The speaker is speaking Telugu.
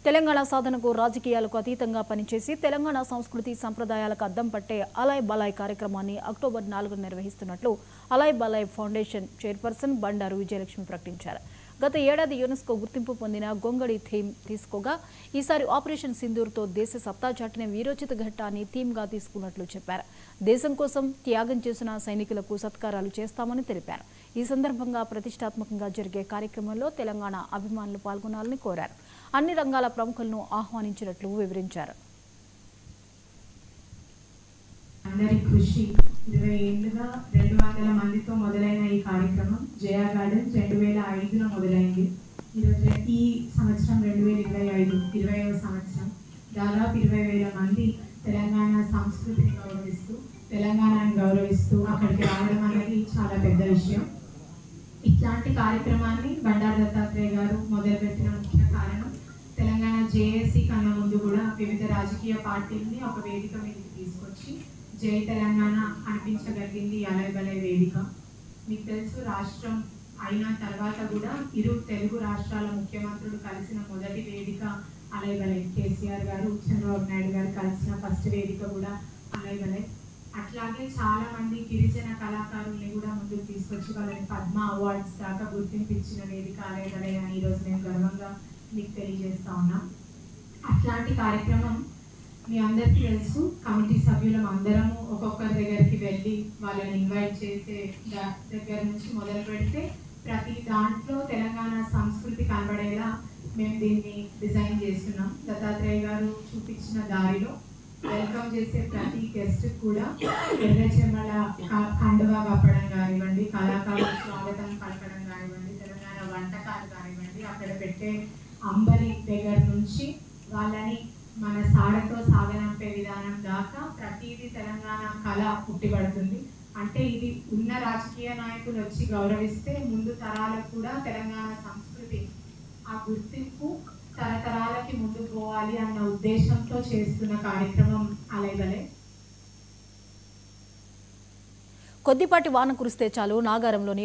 తెలంగాణ సాధనకు రాజకీయాలకు అతీతంగా పనిచేసి తెలంగాణ సంస్కృతి సంప్రదాయాలకు అద్దం పట్టే అలాయ్ బలాయ్ కార్యక్రమాన్ని అక్టోబర్ 4న నిర్వహిస్తున్నట్లు అలాయ్ బలాయ్ ఫౌండేషన్ చైర్పర్సన్ బండారు విజయలక్ష్మి ప్రకటించారు. గత ఏడాది యునెస్కో గుర్తింపు పొందిన గొంగడి థీమ్ తీసుకోగా ఈసారి ఆపరేషన్ సింధూర్తో దేశ సత్తా చాటిన వీరోచిత ఘట్టాన్ని థీమ్గా తీసుకున్నట్లు చెప్పారు. దేశం కోసం త్యాగం చేసిన సైనికులకు సత్కారాలు చేస్తామని తెలిపారు. ఈ సందర్భంగా ప్రతిష్టాత్మకంగా జరిగే కార్యక్రమంలో తెలంగాణ అభిమానులు పాల్గొనాలని కోరారు. అన్ని రంగాల ప్రముఖులను ఆహ్వానించినట్లు వివరించారు. అందరి కృషి 20 ఏళ్లుగా 200 మందితో మొదలైన ఈ కార్యక్రమం జయా గార్డెన్స్ 2005లో మొదలైంది. ఈరోజు ఈ సంవత్సరం 2025 20వ సంవత్సరం దాదాపు 20,000 మంది తెలంగాణ సంస్కృతిని గౌరవిస్తూ తెలంగాణని గౌరవిస్తూ అక్కడికి రావడం అనేది చాలా పెద్ద విషయం. ఇట్లాంటి కార్యక్రమాన్ని బండారు దత్తాత్రేయ గారు మొదలుపెట్టిన ముఖ్య కారణం తెలంగాణ జేఏసీ కన్నా ముందు కూడా వివిధ రాజకీయ పార్టీలని ఒక వేదిక మీదకి తీసుకొచ్చి జై తెలంగాణ అనిపించగలిగింది అలాయ్ బలాయ్ వేదిక. మీకు తెలుసు, రాష్ట్రం అయిన తర్వాత కూడా ఇరు తెలుగు రాష్ట్రాల ముఖ్యమంత్రులు కలిసిన మొదటి వేదిక అలాయ్ బలాయ్. కేసీఆర్ గారు, చంద్రబాబు నాయుడు గారు కలిసిన ఫస్ట్ వేదిక కూడా అలాయ్ బలాయ్. అట్లాగే చాలా మంది గిరిజన కళాకారుల్ని కూడా ముందుకు తీసుకొచ్చి వాళ్ళని పద్మ అవార్డ్స్ దాకా గుర్తింపు ఇచ్చిన వేదిక అలాయ్ బలాయ్ అని ఈరోజు నేను గర్వంగా మీకు తెలియజేస్తా ఉన్నా. అట్లాంటి కార్యక్రమం మీ అందరికీ తెలుసు. కమిటీ సభ్యులం అందరము ఒక్కొక్కరి దగ్గరికి వెళ్ళి వాళ్ళని ఇన్వైట్ చేసే దగ్గర నుంచి మొదలు పెడితే ప్రతి దాంట్లో తెలంగాణ సంస్కృతి కనబడేలా మేము దీన్ని డిజైన్ చేస్తున్నాం. దత్తాత్రేయ గారు చూపించిన దారిలో వెల్కమ్ చేసే ప్రతి గెస్ట్ కూడా ఎర్రచెమ్మల కండువా కప్పడం కానివ్వండి, కళాకారులు స్వాగతం పలకడం కానివ్వండి, తెలంగాణ వంటకాలు కానివ్వండి, అక్కడ పెట్టే అంబలి దగ్గర నుంచి వాళ్ళని మన సాడతో సాగనంపే విధానం దాకా ప్రతిదీ తెలంగాణ కళ పుట్టిపడుతుంది. అంటే ఇది ఉన్న రాజకీయ నాయకులు వచ్చి గౌరవిస్తే ముందు తరాలకు కూడా తెలంగాణ సంస్కృతి ఆ గుర్తింపు తరతరాలకి ముందుకు పోవాలి అన్న ఉద్దేశంతో చేస్తున్న కార్యక్రమం అలాయ్ బలాయ్. కొద్దిపాటి వాన కురిస్తే చాలు నాగారంలోని